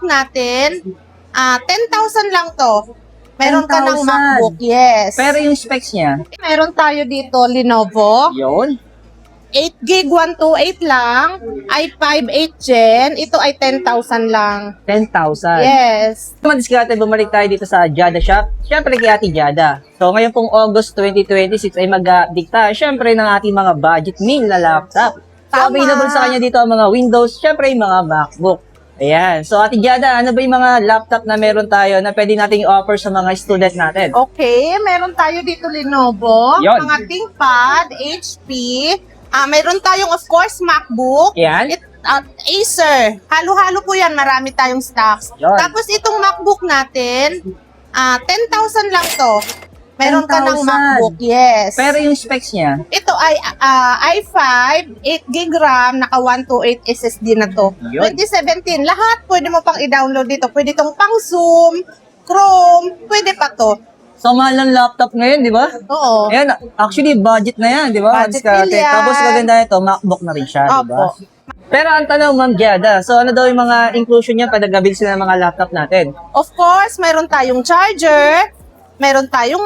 natin, 10,000 lang to. Meron ka ng 10,000. MacBook, yes. Pero yung specs niya, Meron tayo dito, Lenovo. yun. 8 gig 128 lang. i5 8 Gen. Ito ay 10,000 lang. 10,000. Yes. Madiskarte, bumalik tayo dito sa Jada Shop. Siyempre kay Ate Jada. So ngayon pong August 2026 ay mag-dikta siyempre ng ating mga budget meal na laptop. So Tama. available sa kanya dito ang mga Windows, siyempre yung mga MacBook. Ayan. So Ate Jada, ano ba yung mga laptop na meron tayo na pwede nating offer sa mga student natin? Okay, meron tayo dito Lenovo, Yon. mga ThinkPad, HP, meron tayong of course MacBook, Yan. Acer, halo-halo po yan, marami tayong stocks. Yon. Tapos itong MacBook natin, 10,000 lang to. Meron ka ng 10,000. MacBook, yes. Pero yung specs niya, Ito ay i5, 8 gig RAM, naka 128 SSD na to. Yun. 2017, lahat pwede mo pang i-download dito. Pwede itong pang Zoom, Chrome, pwede pa to. so mahal ng laptop ngayon, di ba? Oo. Ayan, actually budget na yan, di ba? Budget Madiskarte. deal yan. Tapos maganda ito, MacBook na rin siya, di ba? Opo. Pero ang tanong, Ma'am Jada, so ano daw yung mga inclusion niya pag nag-build sila ng mga laptop natin? Of course, meron tayong charger, meron tayong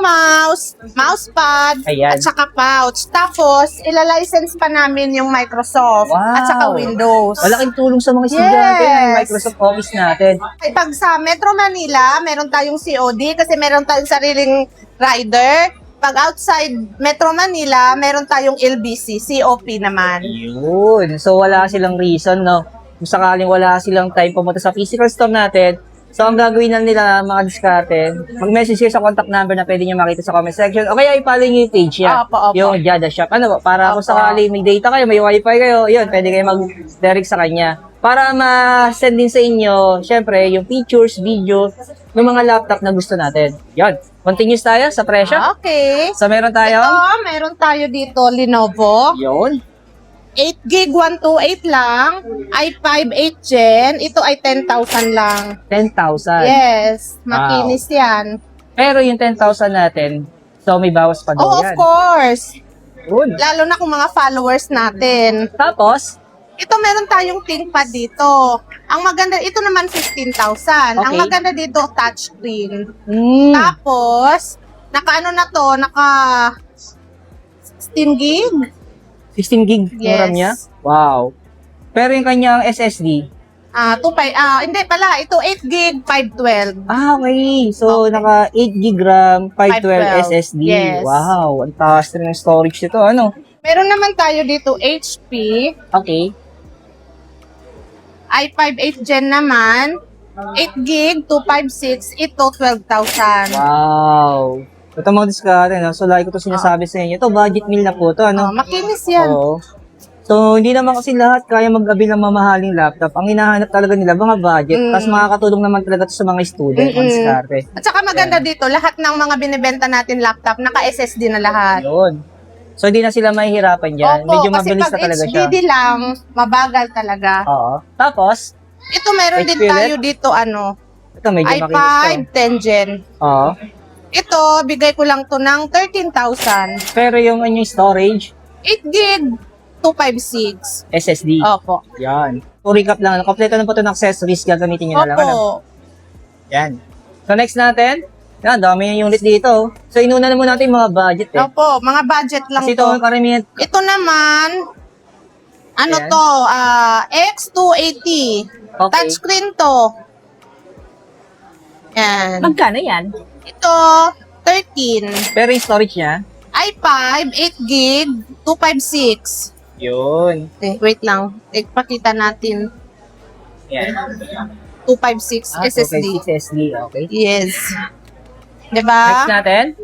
mousepad, Ayan. at saka pouch. Tapos, ilalicense pa namin yung Microsoft Wow. at saka Windows. Malaking tulong sa mga estudyante Yes. ng Microsoft Office natin. Pag sa Metro Manila, meron tayong COD kasi meron tayong sariling rider. Pag outside Metro Manila, meron tayong LBC, COP naman. Yun. So wala silang reason, no? Kung sakaling wala silang time pumunta sa physical store natin, so ang gagawin na nila mga diskarte, mag-message kayo sa contact number na pwede nyo makita sa comment section o kaya i-follow nyo yung page niya, Opo, opo. yung Jada Shop. Ano ba? Para kung Opo. sakaling may data kayo, may wifi kayo, yun, pwede kayo mag-direct sa kanya. Para ma-send din sa inyo, syempre, yung pictures, video, ng mga laptop na gusto natin. Yun. Continuous tayo sa presyo. Okay. So meron tayo. Ito, meron tayo dito Lenovo. Yun. 8 gig 128 lang. i5 8 Gen. Ito ay 10,000 lang. 10,000. Yes. Makinis yan. Pero yung 10,000 natin, so may bawas pa daw Oh, of yan. course. Good. Lalo na kung mga followers natin. Tapos, Ito, meron tayong ThinkPad dito. Ang maganda, ito naman 15,000. Ang Okay. maganda dito, touchscreen. mm, Tapos, naka-ano na to, naka 16 gig. 16 gig yung Yes. RAM niya? Wow. Pero yung kanyang SSD, Hindi pala, ito 8 gig, 512. okay. So, Okay. naka 8 gig RAM, 512 512. SSD. Yes. Wow. Ang taas rin ng storage nito. Ano? Meron naman tayo dito HP, Okay. i5 8 Gen naman, 8 gig, 256, ito 12,000. Wow. Ito mga diskarte, no? So, like ko to sinasabi sa inyo. Ito, budget meal na po to, ano? Makinis yan. Oo. So, hindi naman kasi lahat kaya mag-abi ng mamahaling laptop. Ang hinahanap talaga nila, mga budget. Tapos makakatulong naman talaga to sa mga student, mga diskarte. At saka maganda dito, lahat ng mga binibenta natin laptop, naka-SSD na lahat. Yun. So, hindi na sila mahihirapan dyan. Opo, Medyo kasi mabilis pag na talaga siya. HDD lang, mabagal talaga. Oo. Tapos, Ito meron din HP ulit? tayo dito, ito medyo i5 makinis to. 10 Gen. Oo. Ito, bigay ko lang to ng 13,000. Pero yung inyong storage, 8 gig, 256. SSD. Opo. Yan. So, recap lang. Kompleto na po ito ng accessories. Gagamitin nyo na lang. Ano? Opo. Yan. So, next natin. Yan, dami yung unit dito. So, inuna na muna natin yung mga budget eh. Opo, mga budget lang Kasi ito to. ang karamihan. Ito naman, Ayan. to, X280. Okay. Touchscreen to. Yan. Magkano yan? Ito, 13. Pero yung storage niya, i5, 8 gig, 256. yun. Wait lang. Ipakita natin. Yan. 256 SSD. SSD, okay. Yes. Next Diba? natin.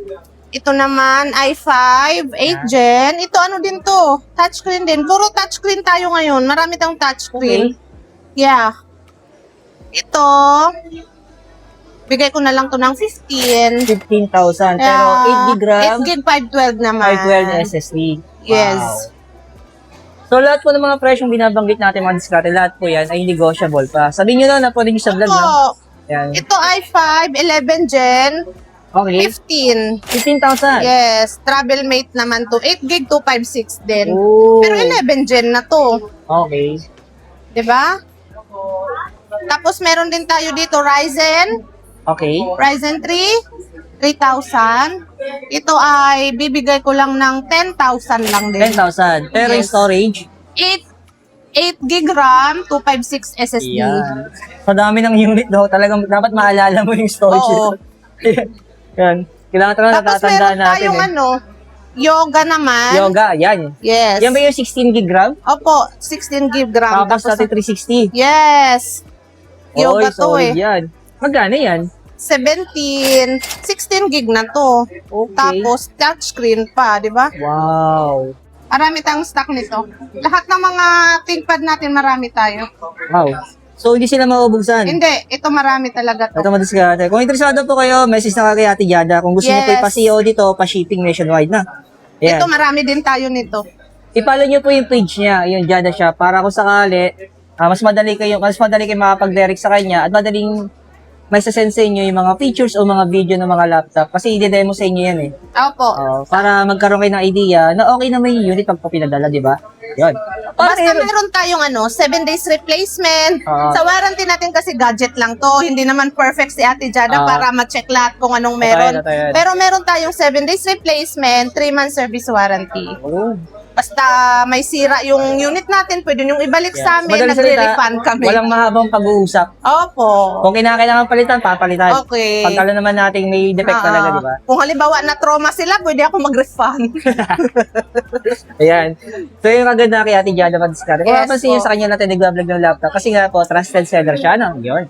Ito naman, i5, 8 Gen. Ito ano din to? Touchscreen din. Puro touchscreen tayo ngayon. Marami tayong touchscreen. Yeah. Ito, bigay ko na lang to ng 15. 15,000. Pero 8 gig RAM, 8 gig 512 naman. 512 SSD. Yes. Wow. So, lahat po ng mga presyong binabanggit natin mga diskarte, lahat po yan ay negotiable pa. Sabihin nyo na pwede nyo sa vlog, no? Ito, Yan. ito i5, 11 Gen, Okay. 15. 15,000. Yes, travel mate naman to. 8 gig 256 din. Oh. Pero 11 Gen na to. Okay. 'Di ba? Tapos meron din tayo dito Ryzen Okay. 3, 3,000. Ito ay bibigay ko lang ng 10,000 lang din. 10,000. Pero yung Yes. storage, 8 gig RAM, 256 SSD. yan. Sa dami ng unit daw, talagang dapat maalala mo yung storage. Oo. Yan. Kailangan talaga Tapos natatandaan meron natin tayong yoga naman. Yoga, yan. Yes. Yan ba yung 16 gig RAM? Opo, 16 gig RAM. Tapos natin 360. Yes. Yoga Oy, to solid eh. yan. Magkano yan? 16 gig na to. Okay. Tapos touchscreen pa, di ba? Wow. Marami tayong stock nito. Lahat ng mga ThinkPad natin marami tayo. Wow. So, hindi sila mauubugsan. Hindi, ito marami talaga to. Ito madiskarte. Kung interesado po kayo, message na kay Ate Jada. Kung gusto niyo po Yes. ipa-CO dito, pa-shipping nationwide na. Ayan. Ito marami din tayo nito. I-follow niyo po yung page niya, yung Jada Shop, para kung sakali, mas madali kayo makapag-direct sa kanya at madaling may sasend sa inyo yung mga features o mga video ng mga laptop. Kasi i-demo sa inyo yan eh. Opo. Para magkaroon kayo ng idea na okay naman yung unit pag pinadala, di ba? Yun. Basta meron tayong 7 days replacement. Oo. Sa warranty natin kasi gadget lang to. Hindi naman perfect si Ate Jada Oo. para ma-check lahat kung anong meron. Ito yan. Pero meron tayong 7 days replacement, 3 months service warranty. Oh. Basta may sira yung unit natin, pwede nyo ibalik sa amin, Madaling salita, nagre-refund kami. walang mahabang pag-uusap. Opo. Kung kinakailangan palitan, papalitan. Okay. Pag alam naman natin may defect talaga, di ba? Kung halimbawa na trauma sila, pwede ako mag-refund. Ayan. So yung kaganda kay Ate Jada Padiscarte. Kung Yes mapansin niyo po. sa kanya natin nag-vlog ng laptop kasi nga po, trusted seller siya, no? Yun.